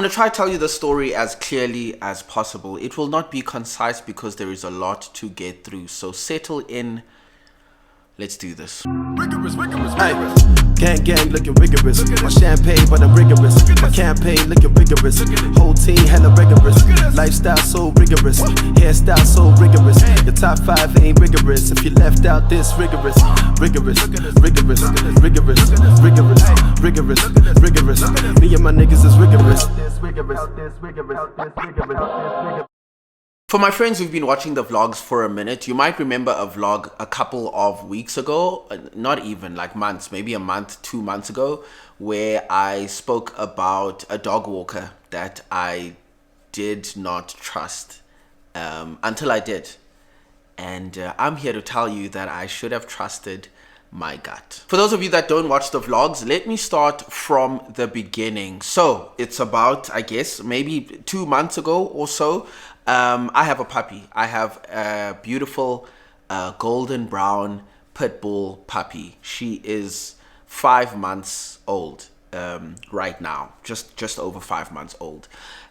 I'm going to try to tell you the story as clearly as possible. It will not be concise because there is a lot to get through. So settle in. Let's do this. Rigorous. Gang looking rigorous. My champagne, but I'm rigorous. My campaign looking rigorous. Whole team hella rigorous. Lifestyle so rigorous. Hairstyle so rigorous. The top 5 ain't rigorous. If you left out this rigorous. Me and my niggas is rigorous. For my friends who've been watching the vlogs for a minute, you might remember a vlog a couple of weeks ago, not even like months, maybe a month, 2 months ago, where I spoke about a dog walker that I did not trust until I did. And I'm here to tell you that I should have trusted my gut. For those of you that don't watch the vlogs, let me start from the beginning. So it's about, I guess, maybe 2 months ago or so. I have a puppy. I have a beautiful golden brown pit bull puppy. She is 5 months old right now, just over 5 months old.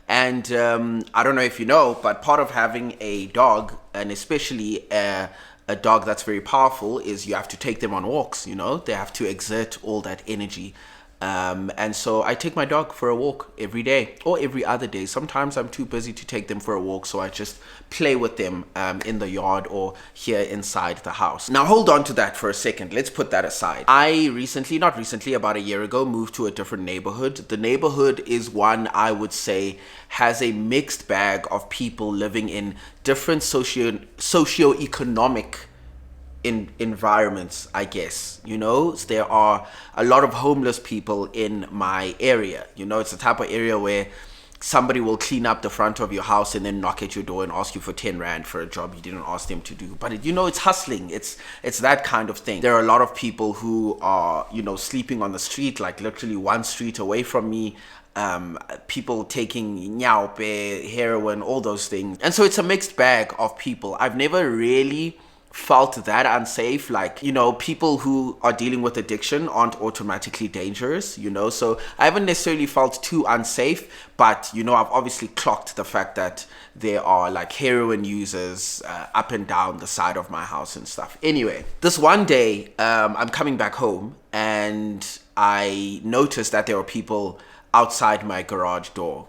And I don't know if you know, but part of having a dog, and especially a dog that's very powerful, is you have to take them on walks. You know, they have to exert all that energy. And so I take my dog for a walk every day or every other day. Sometimes I'm too busy to take them for a walk, so I just play with them in the yard or here inside the house. Now hold on to that for a second. Let's put that aside. I not recently, about a year ago, moved to a different neighborhood. The neighborhood is one I would say has a mixed bag of people living in different socio-economic environments, I guess. You know, there are a lot of homeless people in my area. You know, it's the type of area where somebody will clean up the front of your house and then knock at your door and ask you for 10 rand for a job you didn't ask them to do. But you know, it's hustling. It's that kind of thing. There are a lot of people who are, you know, sleeping on the street, like literally 1 street away from me. People taking nyaupe, heroin, all those things. And so it's a mixed bag of people. I've never really felt that unsafe. Like, you know, people who are dealing with addiction aren't automatically dangerous, you know, so I haven't necessarily felt too unsafe. But, you know, I've obviously clocked the fact that there are like heroin users up and down the side of my house and stuff. Anyway, this one day I'm coming back home and I noticed that there were people outside my garage door.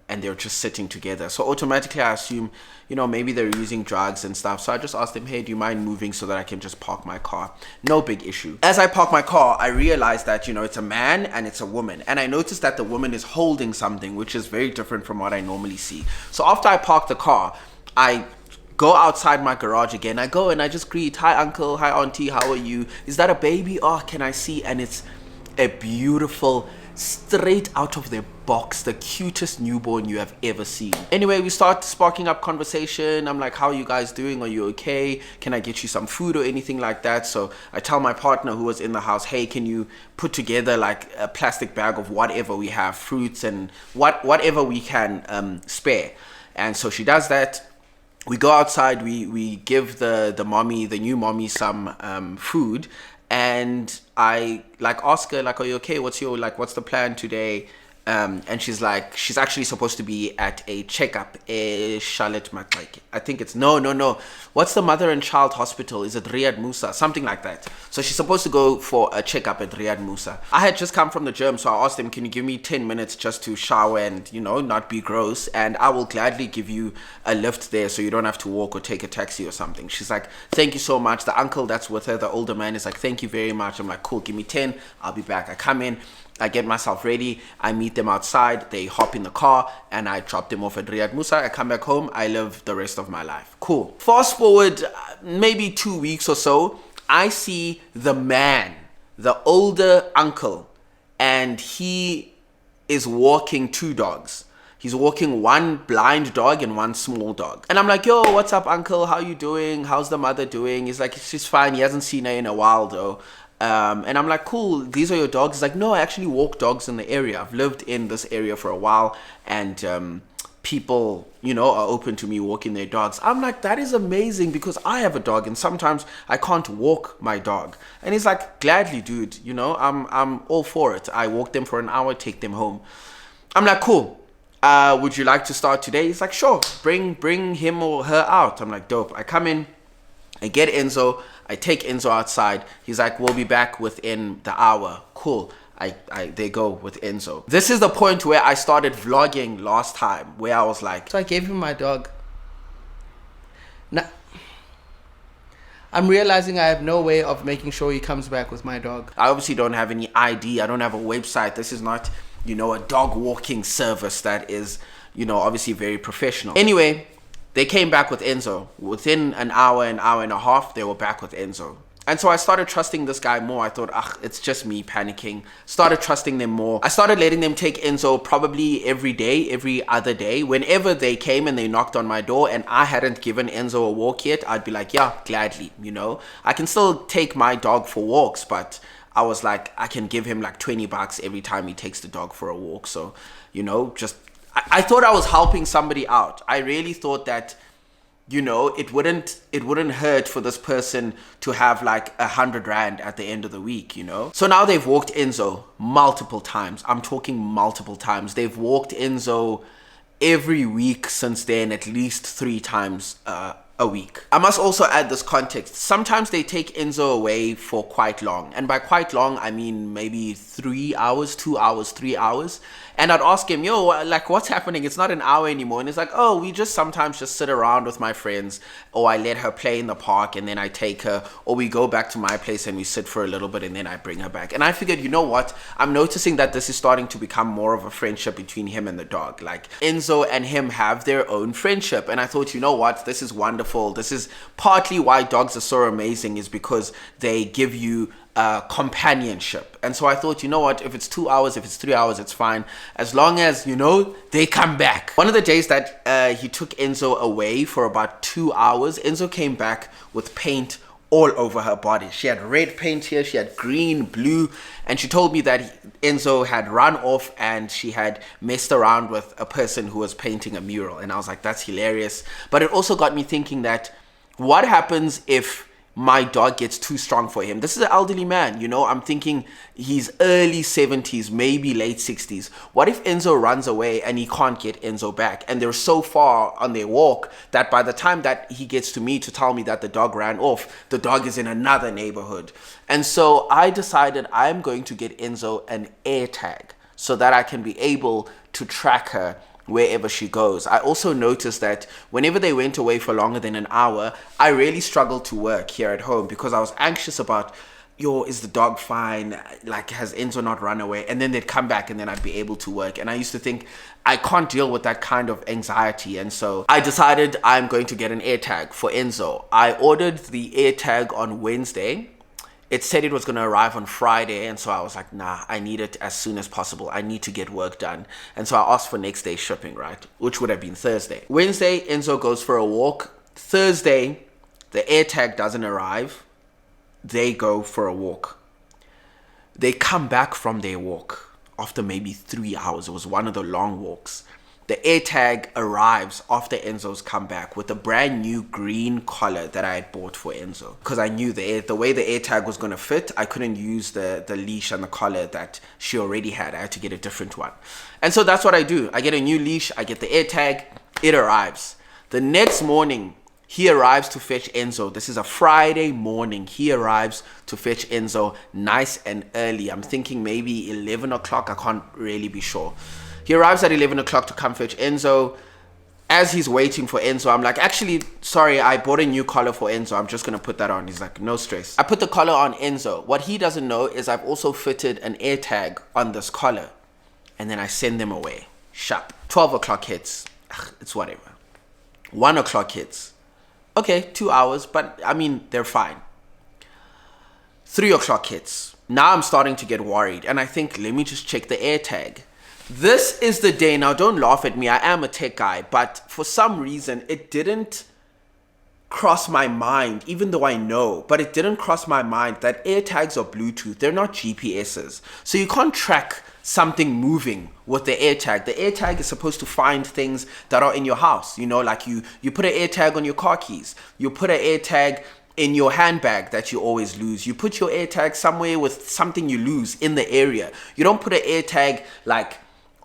And they're just sitting together. So automatically I assume, you know, maybe they're using drugs and stuff. So I just asked them, hey, do you mind moving so that I can just park my car? No big issue. As I park my car, I realized that, you know, it's a man and it's a woman. And I noticed that the woman is holding something, which is very different from what I normally see. So after I park the car, I go outside my garage again. I go and I just greet, hi uncle, hi auntie, how are you? Is that a baby? Oh, can I see? And it's a beautiful, straight out of their box, the cutest newborn you have ever seen. Anyway, we start sparking up conversation. I'm like, how are you guys doing? Are you okay? Can I get you some food or anything like that? So I tell my partner who was in the house, hey, can you put together like a plastic bag of whatever we have, fruits and whatever we can spare. And so she does that. We go outside, we give the new mommy some food. And I like ask her, like, are you okay? What's the plan today? And she's like, she's actually supposed to be at a checkup, Charlotte Matlake. I think it's, no. What's the mother and child hospital? Is it Riyad Musa? Something like that. So she's supposed to go for a checkup at Riyad Musa. I had just come from the gym, so I asked them, can you give me 10 minutes just to shower and, you know, not be gross? And I will gladly give you a lift there so you don't have to walk or take a taxi or something. She's like, thank you so much. The uncle that's with her, the older man, is like, thank you very much. I'm like, cool, give me 10. I'll be back. I come in. I get myself ready, I meet them outside, they hop in the car, and I drop them off at Riyad Musa. I come back home, I live the rest of my life. Cool. Fast forward maybe 2 weeks or so, I see the man, the older uncle, and he is walking 2 dogs. He's walking one blind dog and one small dog. And I'm like, yo, what's up, uncle? How you doing? How's the mother doing? He's like, she's fine. He hasn't seen her in a while, though. And I'm like, cool, these are your dogs? He's like, no, I actually walk dogs in the area. I've lived in this area for a while, and people, you know, are open to me walking their dogs. I'm like, that is amazing, because I have a dog and sometimes I can't walk my dog. And he's like, gladly, dude, you know, I'm all for it. I walk them for an hour, take them home. I'm like, cool. Would you like to start today? He's like, sure. Bring him or her out. I'm like, dope. I come in, I get Enzo, I take Enzo outside. He's like, we'll be back within the hour. Cool. They go with Enzo. This is the point where I started vlogging last time, where I was like, so I gave him my dog. Now, I'm realizing I have no way of making sure he comes back with my dog. I obviously don't have any ID. I don't have a website. This is not, a dog walking service that is, obviously very professional. Anyway, they came back with Enzo. Within an hour and a half, they were back with Enzo. And so I started trusting this guy more. I thought, it's just me panicking. Started trusting them more. I started letting them take Enzo probably every day, every other day. Whenever they came and they knocked on my door and I hadn't given Enzo a walk yet, I'd be like, yeah, gladly, I can still take my dog for walks, but I was like, I can give him like $20 every time he takes the dog for a walk. So, I thought I was helping somebody out. I really thought that, it wouldn't hurt for this person to have like 100 Rand at the end of the week, So now they've walked Enzo multiple times. I'm talking multiple times. They've walked Enzo every week since then, at least 3 times a week. I must also add this context. Sometimes they take Enzo away for quite long. And by quite long, I mean maybe 3 hours, 2 hours, 3 hours. And I'd ask him, like, what's happening? It's not an hour anymore. And he's like, oh, we just sometimes just sit around with my friends, or I let her play in the park and then I take her, or we go back to my place and we sit for a little bit and then I bring her back. And I figured, you know what? I'm noticing that this is starting to become more of a friendship between him and the dog. Like, Enzo and him have their own friendship. And I thought, you know what? This is wonderful. This is partly why dogs are so amazing, is because they give you companionship. And so I thought, you know what, if it's 2 hours, if it's 3 hours, it's fine, as long as they come back. One of the days that he took Enzo away for about 2 hours, Enzo came back with paint all over her body. She had red paint here, she had green, blue, and she told me that Enzo had run off and she had messed around with a person who was painting a mural. And I was like, that's hilarious. But it also got me thinking that, what happens if my dog gets too strong for him? This is an elderly man, I'm thinking he's early 70s, maybe late 60s. What if Enzo runs away and he can't get Enzo back? And they're so far on their walk that by the time that he gets to me to tell me that the dog ran off, the dog is in another neighborhood. And so I decided I'm going to get Enzo an air tag so that I can be able to track her wherever she goes. I also noticed that whenever they went away for longer than an hour, I really struggled to work here at home because I was anxious about, is the dog fine? Like, has Enzo not run away? And then they'd come back and then I'd be able to work. And I used to think, I can't deal with that kind of anxiety. And so I decided I'm going to get an air tag for Enzo. I ordered the air tag on Wednesday. It said it was going to arrive on Friday, and so I was like, nah, I need it as soon as possible. I need to get work done. And so I asked for next day shipping, right? Which would have been Thursday. Wednesday, Enzo goes for a walk. Thursday, the air tag doesn't arrive. They go for a walk. They come back from their walk after maybe 3 hours. It was one of the long walks. The air tag arrives after Enzo's come back with a brand new green collar that I had bought for Enzo. Because I knew the way the air tag was going to fit, I couldn't use the leash and the collar that she already had. I had to get a different one. And so that's what I do. I get a new leash, I get the air tag, it arrives. The next morning, he arrives to fetch Enzo. This is a Friday morning. He arrives to fetch Enzo nice and early. I'm thinking maybe 11 o'clock. I can't really be sure. He arrives at 11 o'clock to come fetch Enzo. As he's waiting for Enzo, I'm like, actually, sorry, I bought a new collar for Enzo. I'm just going to put that on. He's like, no stress. I put the collar on Enzo. What he doesn't know is I've also fitted an air tag on this collar. And then I send them away. Sharp. 12 o'clock hits. It's whatever. 1 o'clock hits. Okay, 2 hours, but I mean, they're fine. 3 o'clock hits. Now I'm starting to get worried. And I think, let me just check the air tag. This is the day. Now, don't laugh at me. I am a tech guy, but for some reason, it didn't cross my mind, even though I know, but it didn't cross my mind that air tags are Bluetooth. They're not GPSs. So you can't track something moving with the air tag. The air tag is supposed to find things that are in your house. Like you put an air tag on your car keys. You put an air tag in your handbag that you always lose. You put your air tag somewhere with something you lose in the area. You don't put an air tag like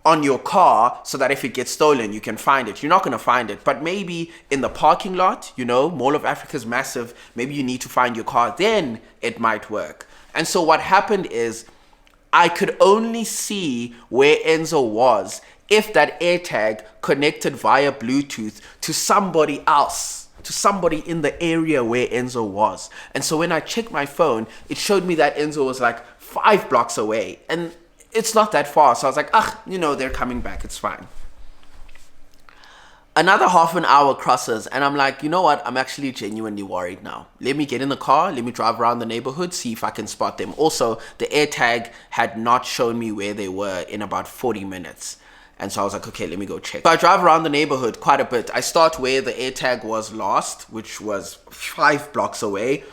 on your car so that if it gets stolen, you can find it. You're not going to find it. But maybe in the parking lot, Mall of Africa is massive. Maybe you need to find your car. Then it might work. And so what happened is I could only see where Enzo was if that AirTag connected via Bluetooth to somebody else, to somebody in the area where Enzo was. And so when I checked my phone, it showed me that Enzo was like 5 blocks away. And it's not that far. So I was like, they're coming back. It's fine. Another half an hour crosses and I'm like, you know what? I'm actually genuinely worried now. Let me get in the car. Let me drive around the neighborhood, see if I can spot them. Also, the AirTag had not shown me where they were in about 40 minutes. And so I was like, okay, let me go check. So I drive around the neighborhood quite a bit. I start where the AirTag was lost, which was 5 blocks away.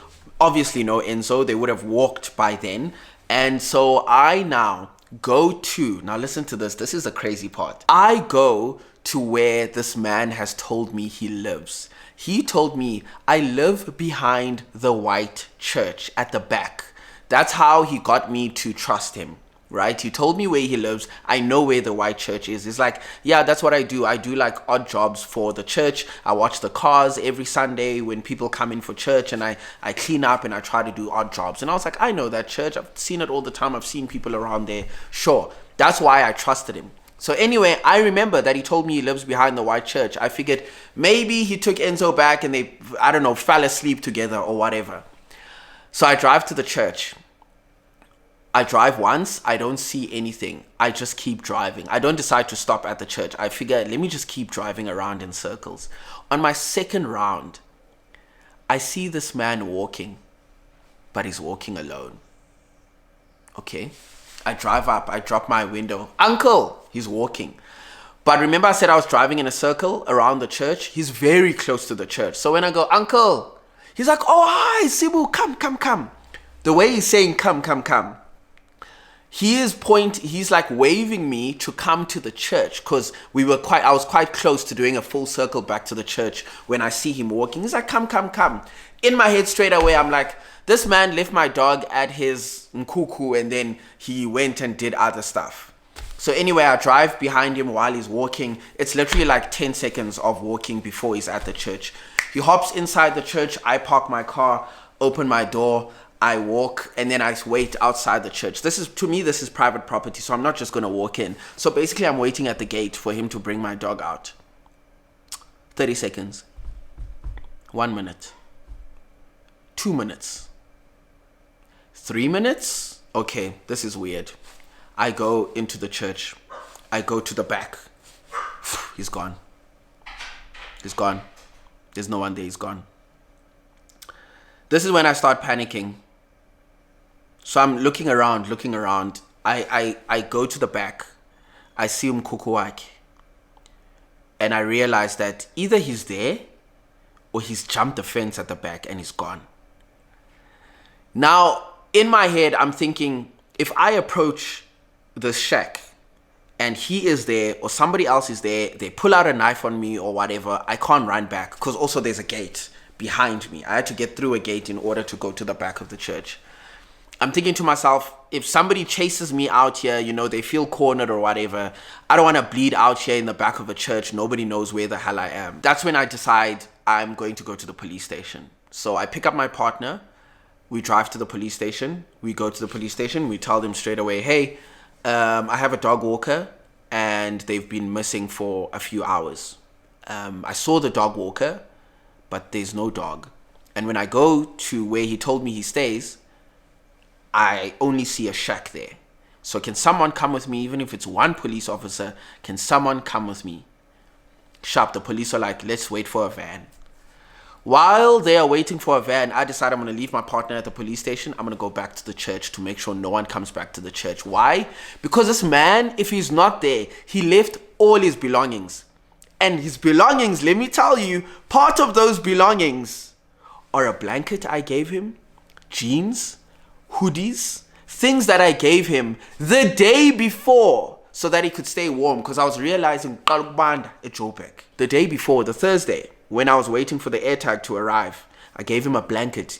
Obviously no Enzo. They would have walked by then. And so I now listen to this. This is the crazy part. I go to where this man has told me he lives. He told me, I live behind the white church at the back. That's how he got me to trust him, right? He told me where he lives. I know where the white church is. It's like, yeah, that's what I do. I do like odd jobs for the church. I watch the cars every Sunday when people come in for church, and I clean up and I try to do odd jobs. And I was like, I know that church. I've seen it all the time. I've seen people around there. Sure. That's why I trusted him. So anyway, I remember that he told me he lives behind the white church. I figured maybe he took Enzo back and they, fell asleep together or whatever. So I drive to the church. I drive once, I don't see anything. I just keep driving. I don't decide to stop at the church. I figure, let me just keep driving around in circles. On my second round, I see this man walking, but he's walking alone. Okay. I drive up, I drop my window. Uncle, he's walking. But remember I said I was driving in a circle around the church? He's very close to the church. So when I go, Uncle, he's like, oh, hi, Sibu, come. The way he's saying, come. He's like waving me to come to the church because I was quite close to doing a full circle back to the church when I see him walking. He's like, come. In my head straight away, I'm like, this man left my dog at his nkuku and then he went and did other stuff. So anyway, I drive behind him while he's walking. It's literally like 10 seconds of walking before he's at the church. He hops inside the church. I park my car, open my door. I walk and then I wait outside the church. This is private property, so I'm not just going to walk in. So basically, I'm waiting at the gate for him to bring my dog out. 30 seconds. 1 minute. 2 minutes. 3 minutes? Okay, this is weird. I go into the church. I go to the back. He's gone. There's no one there. He's gone. This is when I start panicking. So I'm looking around. I go to the back. I see Mkukuwaki. And I realize that either he's there or he's jumped the fence at the back and he's gone. Now, in my head, I'm thinking, if I approach the shack and he is there or somebody else is there, they pull out a knife on me or whatever, I can't run back because also there's a gate behind me. I had to get through a gate in order to go to the back of the church. I'm thinking to myself, if somebody chases me out here, they feel cornered or whatever, I don't want to bleed out here in the back of a church. Nobody knows where the hell I am. That's when I decide I'm going to go to the police station. So I pick up my partner. We drive to the police station. We go to the police station. We tell them straight away, hey, I have a dog walker and they've been missing for a few hours. I saw the dog walker, but there's no dog. And when I go to where he told me he stays, I only see a shack there. So can someone come with me? Even if it's one police officer, can someone come with me? Sharp, the police are like, let's wait for a van. While they are waiting for a van, I decide I'm going to leave my partner at the police station. I'm going to go back to the church to make sure no one comes back to the church. Why? Because this man, if he's not there, he left all his belongings. And his belongings, let me tell you, part of those belongings are a blanket I gave him, jeans, hoodies, things that I gave him the day before so that he could stay warm, because I was realizing the day before, the Thursday, when I was waiting for the AirTag to arrive, I gave him a blanket.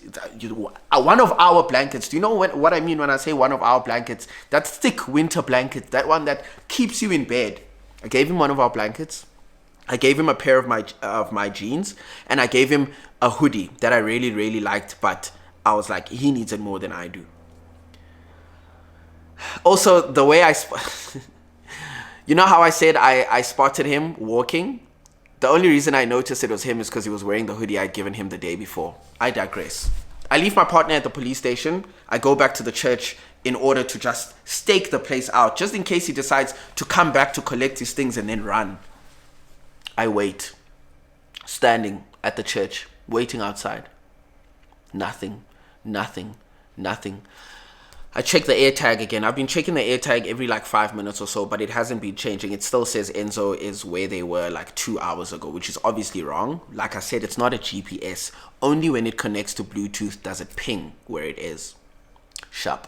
One of our blankets. Do you know what I mean when I say one of our blankets? That thick winter blanket. That one that keeps you in bed. I gave him one of our blankets. I gave him a pair of my jeans. And I gave him a hoodie that I really, really liked. But I was like, he needs it more than I do. Also, the way you know how I said I spotted him walking? The only reason I noticed it was him is because he was wearing the hoodie I'd given him the day before. I digress. I leave my partner at the police station. I go back to the church in order to just stake the place out, just in case he decides to come back to collect his things and then run. I wait, standing at the church, waiting outside. Nothing, nothing, nothing. I check the air tag again. I've been checking the air tag every like 5 minutes or so, but it hasn't been changing. It still says Enzo is where they were like 2 hours ago, which is obviously wrong. Like I said, it's not a GPS. Only when it connects to Bluetooth does it ping where it is. Sharp.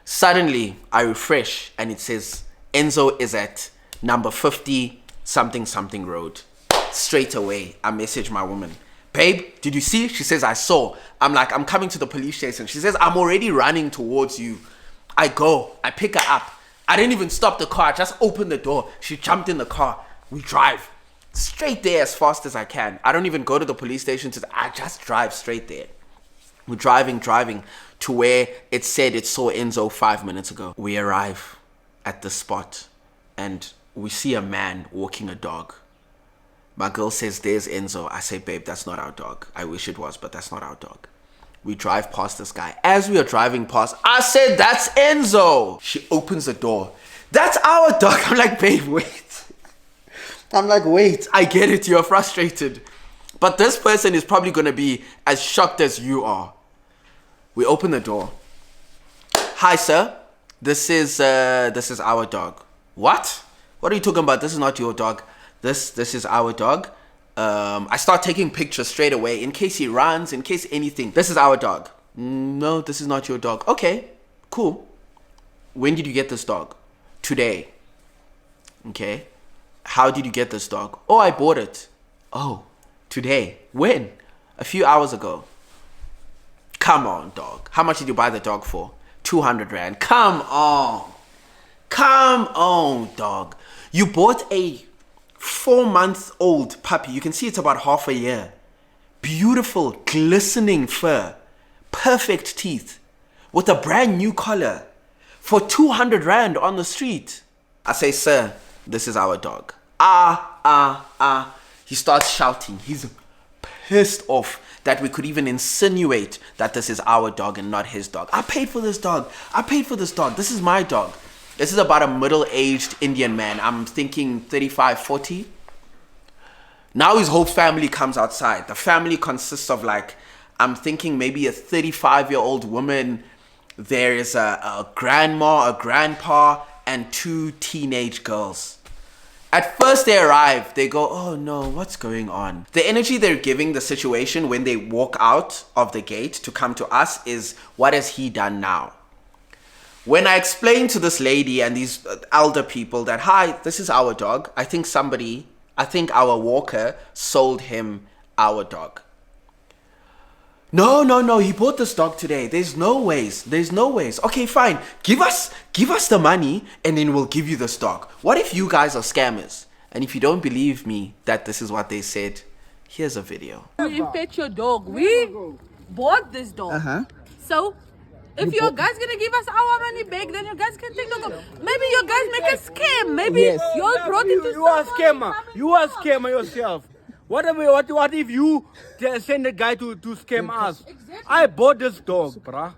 Suddenly, I refresh and it says Enzo is at number 50 something something road. Straight away, I message my woman. Babe, did you see? She says, I saw. I'm like, I'm coming to the police station. She says, I'm already running towards you. I go. I pick her up. I didn't even stop the car. I just opened the door. She jumped in the car. We drive. Straight there as fast as I can. I don't even go to the police station. I just drive straight there. We're driving to where it said it saw Enzo 5 minutes ago. We arrive at the spot and we see a man walking a dog. My girl says, there's Enzo. I say, babe, that's not our dog. I wish it was, but that's not our dog. We drive past this guy. As we are driving past, I said, that's Enzo. She opens the door. That's our dog. I'm like, babe, wait. I'm like, wait. I get it. You're frustrated. But this person is probably going to be as shocked as you are. We open the door. Hi, sir. This is our dog. What? What are you talking about? This is not your dog. This is our dog. I start taking pictures straight away in case he runs, in case anything. This is our dog. No, this is not your dog. Okay, cool. When did you get this dog? Today. Okay. How did you get this dog? Oh, I bought it. Oh, today. When? A few hours ago. Come on, dog. How much did you buy the dog for? 200 Rand. Come on. Come on, dog. You bought a 4-month-old puppy. You can see it's about half a year. Beautiful, glistening fur. Perfect teeth. With a brand new collar. For 200 Rand on the street. I say, sir, this is our dog. He starts shouting. He's pissed off that we could even insinuate that this is our dog and not his dog. I paid for this dog. I paid for this dog. This is my dog. This is about a middle-aged Indian man. I'm thinking 35, 40. Now his whole family comes outside. The family consists of like, I'm thinking maybe a 35-year-old woman. There is a grandma, a grandpa, and 2 teenage girls. At first they arrive, they go, oh no, what's going on? The energy they're giving the situation when they walk out of the gate to come to us is, what has he done now? When I explain to this lady and these elder people that, hi, this is our dog. I think our walker sold him our dog. No, he bought this dog today. There's no ways. Okay, fine. Give us the money and then we'll give you this dog. What if you guys are scammers? And if you don't believe me that this is what they said, here's a video. You fetch your dog. We bought this dog. So if your guys gonna give us our money back, then you guys can take the dog. Maybe your guys make a scam. Maybe you brought it to you are a scammer. You are a scammer yourself. What if you send a guy to scam us? Exactly. I bought this dog, bruh.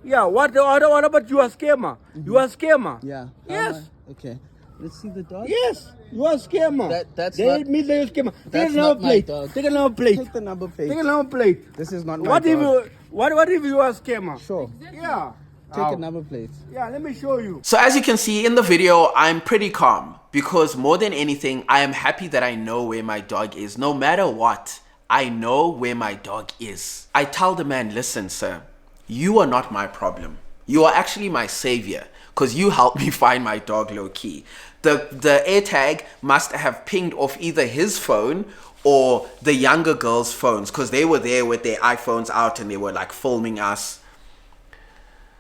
Yeah, what about you are a scammer? You are a scammer. Yeah. Yes. Okay. Let's see the dog. Yes, you are a scammer. That's they not. Means you're a scammer. That's not my dog. Take a number plate. Take the number plate. Take a number plate. This is not my dog. What if you are a scammer? Sure. Exactly. Yeah. Take a number plate. Yeah, let me show you. So as you can see in the video, I'm pretty calm because more than anything, I am happy that I know where my dog is. No matter what, I know where my dog is. I tell the man, listen, sir, you are not my problem. You are actually my savior. because you helped me find my dog low key. The AirTag must have pinged off either his phone or the younger girls' phones, because they were there with their iPhones out and they were like filming us.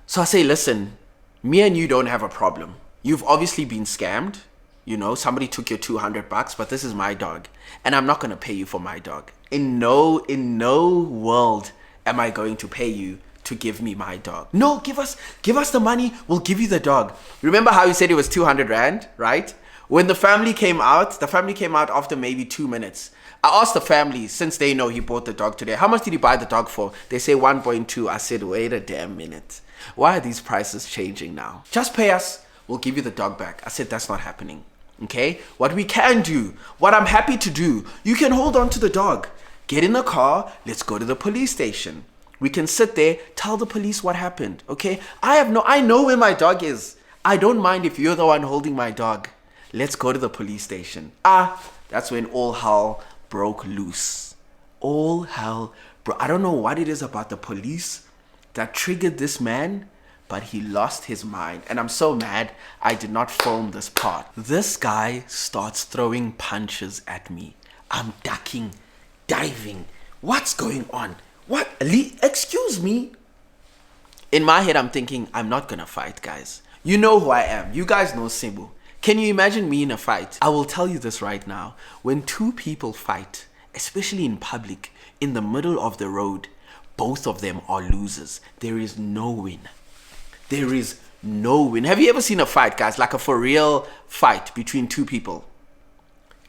So I say, listen, me and you don't have a problem. You've obviously been scammed. You know, somebody took your $200, but this is my dog, and I'm not gonna pay you for my dog. In no world am I going to pay you to give me my dog. No, give us the money, we'll give you the dog. Remember how you said it was 200 Rand, right? When the family came out after maybe 2 minutes. I asked the family, since they know he bought the dog today, how much did he buy the dog for? They say 1.2. I said, wait a damn minute. Why are these prices changing now? Just pay us, we'll give you the dog back. I said, that's not happening. Okay? What we can do, what I'm happy to do, you can hold on to the dog. Get in the car, let's go to the police station. We can sit there, tell the police what happened, okay? I know where my dog is. I don't mind if you're the one holding my dog. Let's go to the police station. That's when all hell broke loose. All hell I don't know what it is about the police that triggered this man, but he lost his mind. And I'm so mad I did not film this part. This guy starts throwing punches at me. I'm ducking, diving. What's going on? What? Excuse me? In my head, I'm thinking, I'm not gonna fight, guys. You know who I am. You guys know Sibu. Can you imagine me in a fight? I will tell you this right now. When two people fight, especially in public, in the middle of the road, both of them are losers. There is no win. There is no win. Have you ever seen a fight, guys? Like a for real fight between two people?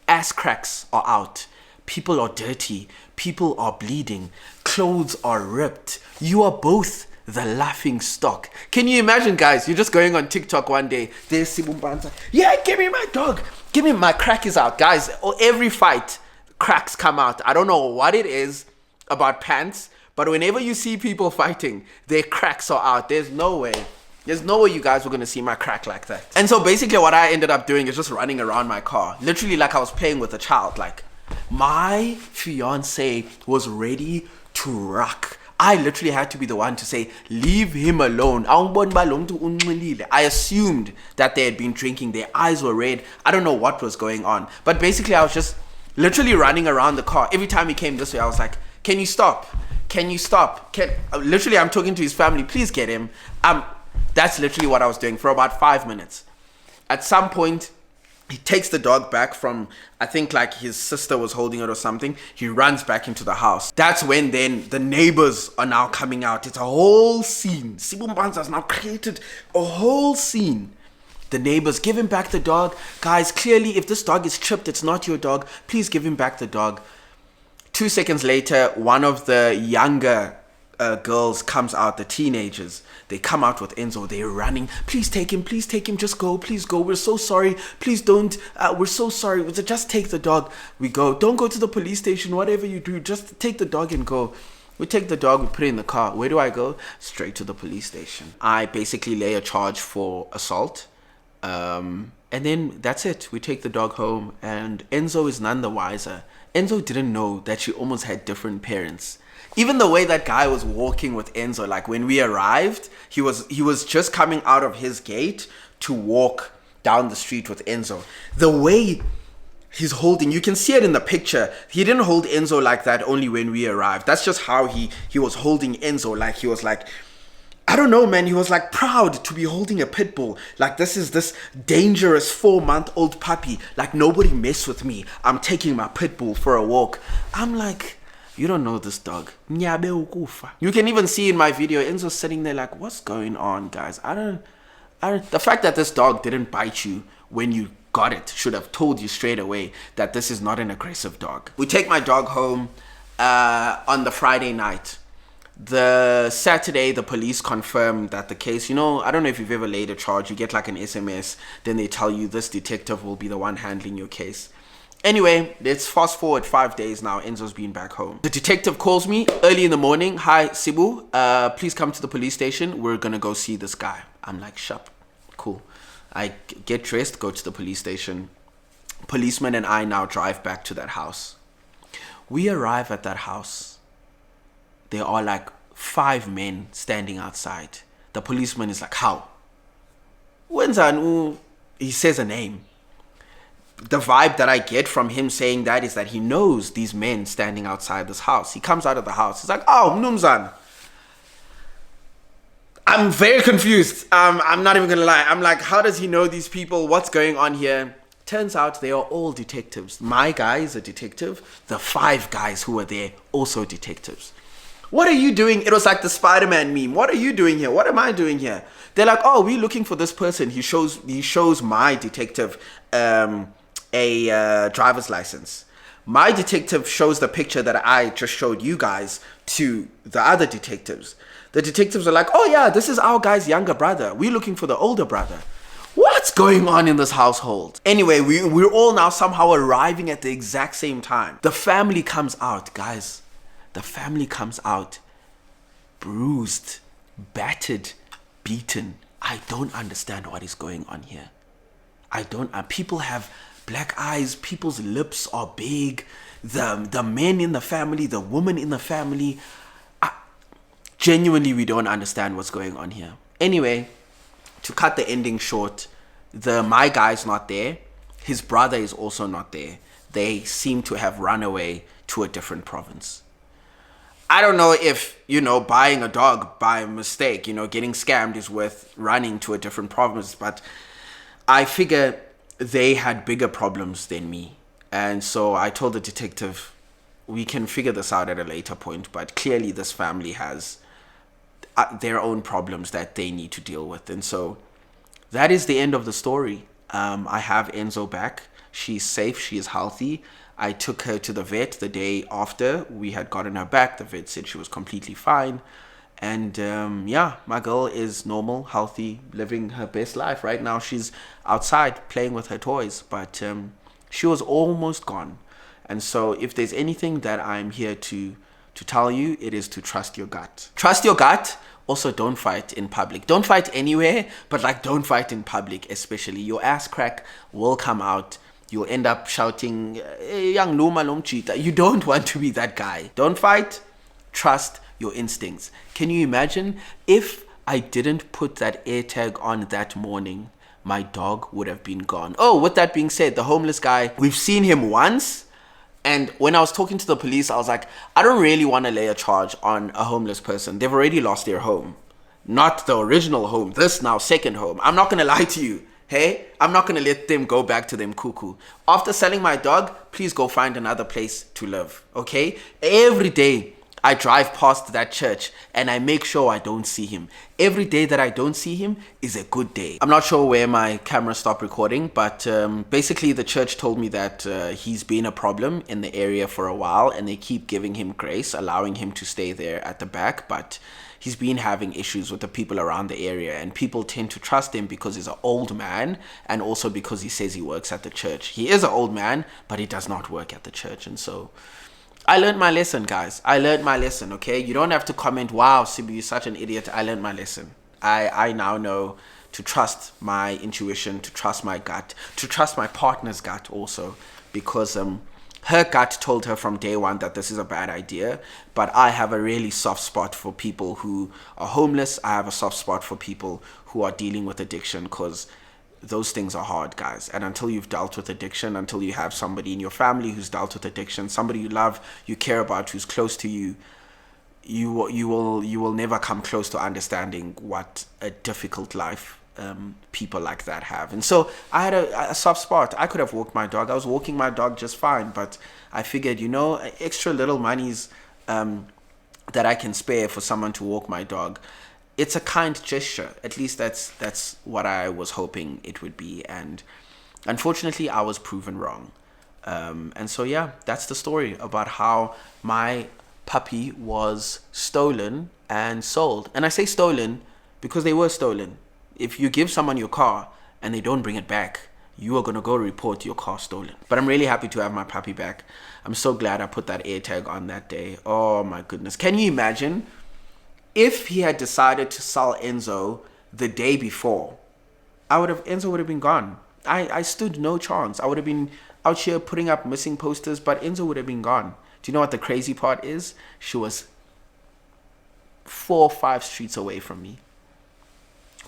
Ass cracks are out. People are dirty. People are bleeding. Clothes are ripped. You are both the laughing stock. Can you imagine, guys? You're just going on TikTok one day. There's Sibu Mpanza. Yeah, give me my dog. Give me my crack is out. Guys, every fight, cracks come out. I don't know what it is about pants, but whenever you see people fighting, their cracks are out. There's no way you guys were going to see my crack like that. And so basically what I ended up doing is just running around my car. Literally like I was playing with a child. Like, my fiance was ready to rock. I literally had to be the one to say, leave him alone. I assumed that they had been drinking. Their eyes were red. I don't know what was going on. But basically, I was just literally running around the car. Every time he came this way, I was like, can you stop? Can you stop? Literally, I'm talking to his family. Please get him. That's literally what I was doing for about 5 minutes. At some point, he takes the dog back from, I think like his sister was holding it or something. He runs back into the house. That's when then the neighbors are now coming out. It's a whole scene. Sibu Mpanza has now created a whole scene. The neighbors, give him back the dog. Guys, clearly if this dog is chipped, it's not your dog. Please give him back the dog. 2 seconds later, one of the younger girls comes out, the teenagers. They come out with Enzo. They're running. Please take him. Please take him. Just go. Please go. We're so sorry. Please don't. We're so sorry. Just take the dog. We go. Don't go to the police station. Whatever you do, just take the dog and go. We take the dog. We put it in the car. Where do I go? Straight to the police station. I basically lay a charge for assault. And then that's it. We take the dog home. And Enzo is none the wiser. Enzo didn't know that she almost had different parents. Even the way that guy was walking with Enzo, like when we arrived, he was just coming out of his gate to walk down the street with Enzo. The way he's holding, you can see it in the picture. He didn't hold Enzo like that only when we arrived. That's just how he was holding Enzo. Like he was like, I don't know, man. He was like proud to be holding a pit bull. Like this is this dangerous 4-month-old puppy. Like nobody mess with me. I'm taking my pit bull for a walk. I'm like, you don't know this dog. You can even see in my video, Enzo's sitting there like, what's going on, guys? The fact that this dog didn't bite you when you got it should have told you straight away that this is not an aggressive dog. We take my dog home on the Friday night. The Saturday, the police confirmed that the case, I don't know if you've ever laid a charge. You get like an SMS, then they tell you this detective will be the one handling your case. Anyway, let's fast forward 5 days now. Enzo's been back home. The detective calls me early in the morning. Hi, Sibu. Please come to the police station. We're going to go see this guy. I'm like, shup. Cool. I get dressed, go to the police station. Policeman and I now drive back to that house. We arrive at that house. There are like 5 men standing outside. The policeman is like, how? Wenzan, he says a name. The vibe that I get from him saying that is that he knows these men standing outside this house. He comes out of the house. He's like, oh, Mnumzan. I'm very confused. I'm not even going to lie. I'm like, how does he know these people? What's going on here? Turns out they are all detectives. My guy is a detective. The 5 guys who were there, also detectives. What are you doing? It was like the Spider-Man meme. What are you doing here? What am I doing here? They're like, oh, we're looking for this person. He shows my detective a driver's license. My detective shows the picture that I just showed you guys to the other detectives. The detectives are like, oh yeah, this is our guy's younger brother. We're looking for the older brother. What's going on in this household? Anyway, we're all now somehow arriving at the exact same time. The family comes out, guys. The family comes out bruised, battered, beaten. I don't understand what is going on here. People have black eyes, people's lips are big. The men in the family, the woman in the family, genuinely, we don't understand what's going on here. Anyway, to cut the ending short, my guy's not there. His brother is also not there. They seem to have run away to a different province. I don't know if, buying a dog by mistake, getting scammed is worth running to a different province, but I figure they had bigger problems than me. And so I told the detective, we can figure this out at a later point, but clearly this family has their own problems that they need to deal with. And so that is the end of the story. I have Enzo back. She's safe. She is healthy. I took her to the vet the day after we had gotten her back. The vet said she was completely fine. And my girl is normal, healthy, living her best life. Right now she's outside playing with her toys, but she was almost gone. And so if there's anything that I'm here to tell you, it is to trust your gut. Trust your gut. Also, don't fight in public. Don't fight anywhere, but don't fight in public especially. Your ass crack will come out. You'll end up shouting, hey, young Luma Lom cheater. You don't want to be that guy. Don't fight. Trust your instincts. Can you imagine if I didn't put that AirTag on that morning, my dog would have been gone. Oh, with that being said, the homeless guy, we've seen him once. And when I was talking to the police, I was like, I don't really want to lay a charge on a homeless person. They've already lost their home. Not the original home. This now second home. I'm not going to lie to you. Hey, I'm not going to let them go back to them cuckoo. After selling my dog, please go find another place to live. Okay? Every day I drive past that church and I make sure I don't see him. Every day that I don't see him is a good day. I'm not sure where my camera stopped recording, but basically the church told me that he's been a problem in the area for a while and they keep giving him grace, allowing him to stay there at the back, but he's been having issues with the people around the area, and people tend to trust him because he's an old man and also because he says he works at the church. He is an old man, but he does not work at the church. And so I learned my lesson, guys. I learned my lesson, okay? You don't have to comment, wow, Sibu, you're such an idiot. I learned my lesson. I now know to trust my intuition, to trust my gut, to trust my partner's gut also, because her gut told her from day one that this is a bad idea. But I have a really soft spot for people who are homeless. I have a soft spot for people who are dealing with addiction, because those things are hard, guys. And until you've dealt with addiction, until you have somebody in your family who's dealt with addiction, somebody you love, you care about, who's close to you, you will never come close to understanding what a difficult life people like that have. And so I had a soft spot. I could have walked my dog. I was walking my dog just fine, but I figured, extra little monies that I can spare for someone to walk my dog, it's a kind gesture. At least that's what I was hoping it would be. And unfortunately, I was proven wrong. And so, yeah, that's the story about how my puppy was stolen and sold. And I say stolen because they were stolen. If you give someone your car and they don't bring it back, you are going to go report your car stolen. But I'm really happy to have my puppy back. I'm so glad I put that AirTag on that day. Oh, my goodness. Can you imagine if he had decided to sell Enzo the day before? Enzo would have been gone. I stood no chance. I would have been out here putting up missing posters, but Enzo would have been gone. Do you know what the crazy part is? She was 4 or 5 streets away from me.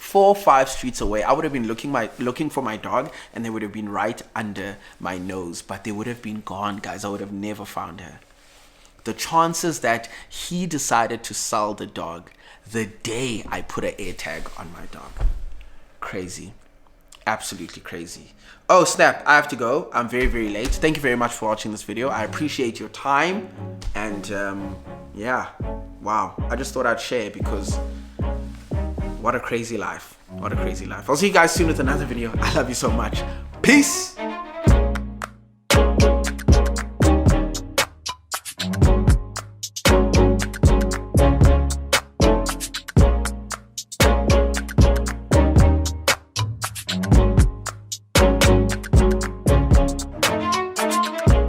4 or 5 streets away. I would have been looking for my dog, and they would have been right under my nose, but they would have been gone, guys. I would have never found her. The chances that he decided to sell the dog the day I put an air tag on my dog. Crazy. Absolutely crazy. Oh snap, I have to go. I'm very, very late. Thank you very much for watching this video. I appreciate your time. And yeah, wow. I just thought I'd share because what a crazy life. What a crazy life. I'll see you guys soon with another video. I love you so much. Peace.